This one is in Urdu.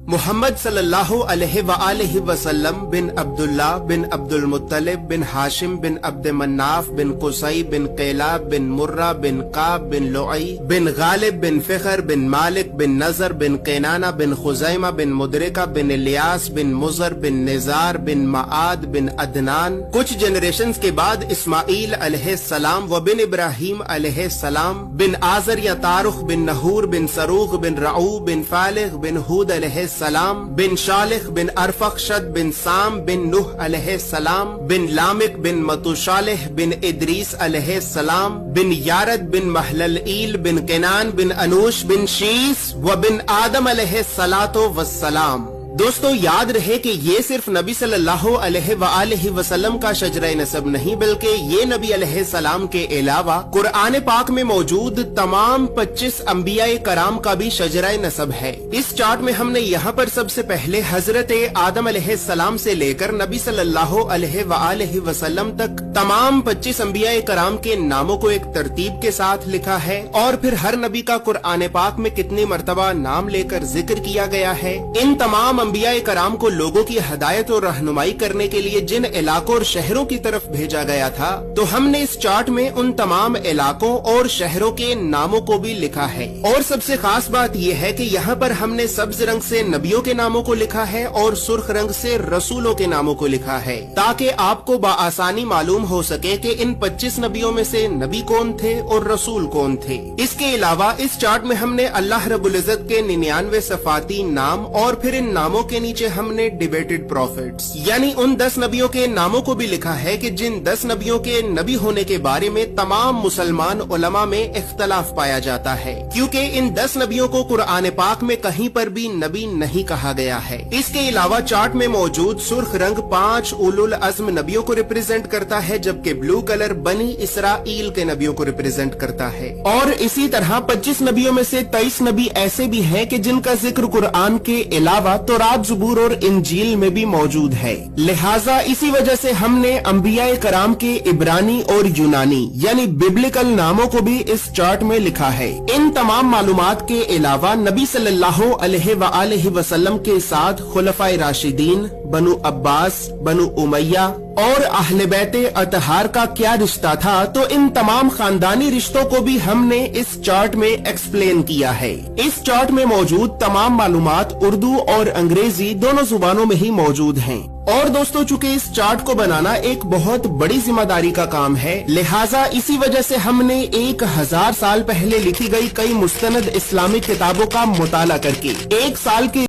محمد صلی اللہ علیہ وآلہ وسلم بن عبداللہ بن عبد المطلب بن ہاشم بن عبد مناف بن قصی بن قیلاب بن مرہ بن قاب بن لعی بن غالب بن فخر بن مالک بن نظر بن قینانہ بن خزیمہ بن مدرکہ بن الیاس بن مزر بن نزار بن معاد بن عدنان. کچھ جنریشنز کے بعد اسماعیل علیہ السلام و بن ابراہیم علیہ السلام بن آزر یا تارخ بن نحور بن سروغ بن رعو بن فالغ بن ہود علیہ السلام بن شالخ بن ارفخشد بن سام بن نوح علیہ السلام بن لامک بن متوشالح بن ادریس علیہ السلام بن یارد بن محللئیل بن کنان بن انوش بن شیس و بن آدم علیہ السلام. دوستو یاد رہے کہ یہ صرف نبی صلی اللہ علیہ وآلہ وسلم کا شجرہ نسب نہیں بلکہ یہ نبی علیہ السلام کے علاوہ قرآن پاک میں موجود تمام 25 انبیاء کرام کا بھی شجرہ نسب ہے. اس چارٹ میں ہم نے یہاں پر سب سے پہلے حضرت آدم علیہ السلام سے لے کر نبی صلی اللہ علیہ وآلہ وسلم تک تمام 25 انبیاء کرام کے ناموں کو ایک ترتیب کے ساتھ لکھا ہے اور پھر ہر نبی کا قرآن پاک میں کتنی مرتبہ نام لے کر ذکر کیا گیا ہے. ان تمام انبیاء کرام کو لوگوں کی ہدایت اور رہنمائی کرنے کے لیے جن علاقوں اور شہروں کی طرف بھیجا گیا تھا تو ہم نے اس چارٹ میں ان تمام علاقوں اور شہروں کے ناموں کو بھی لکھا ہے. اور سب سے خاص بات یہ ہے کہ یہاں پر ہم نے سبز رنگ سے نبیوں کے ناموں کو لکھا ہے اور سرخ رنگ سے رسولوں کے ناموں کو لکھا ہے تاکہ آپ کو بآسانی معلوم ہو سکے کہ ان 25 نبیوں میں سے نبی کون تھے اور رسول کون تھے. اس کے علاوہ اس چارٹ میں ہم نے اللہ رب العزت کے 99 صفاتی نام اور پھر ان ناموں کے نیچے ہم نے ڈیبیٹڈ پروفیٹس یعنی ان 10 نبیوں کے ناموں کو بھی لکھا ہے کہ جن 10 نبیوں کے نبی ہونے کے بارے میں تمام مسلمان علماء میں اختلاف پایا جاتا ہے کیونکہ ان 10 نبیوں کو قرآن پاک میں کہیں پر بھی نبی نہیں کہا گیا ہے. اس کے علاوہ چارٹ میں موجود سرخ رنگ 5 اولو العزم نبیوں کو ریپرزینٹ کرتا ہے جبکہ بلو کلر بنی اسرائیل کے نبیوں کو ریپرزینٹ کرتا ہے. اور اسی طرح 25 نبیوں میں سے 23 نبی ایسے بھی ہیں کہ جن کا ذکر قرآن کے علاوہ تورات زبور اور انجیل میں بھی موجود ہے. لہٰذا اسی وجہ سے ہم نے انبیاء کرام کے عبرانی اور یونانی یعنی ببلکل ناموں کو بھی اس چارٹ میں لکھا ہے. ان تمام معلومات کے علاوہ نبی صلی اللہ علیہ وآلہ وسلم کے ساتھ خلفائے راشدین، بنو عباس، بنو امیہ اور اہل بیت اطہار کا کیا رشتہ تھا تو ان تمام خاندانی رشتوں کو بھی ہم نے اس چارٹ میں ایکسپلین کیا ہے. اس چارٹ میں موجود تمام معلومات اردو اور انگریزی دونوں زبانوں میں ہی موجود ہیں. اور دوستو چونکہ اس چارٹ کو بنانا ایک بہت بڑی ذمہ داری کا کام ہے لہٰذا اسی وجہ سے ہم نے 1000 سال پہلے لکھی گئی کئی مستند اسلامک کتابوں کا مطالعہ کر کے 1 سال کے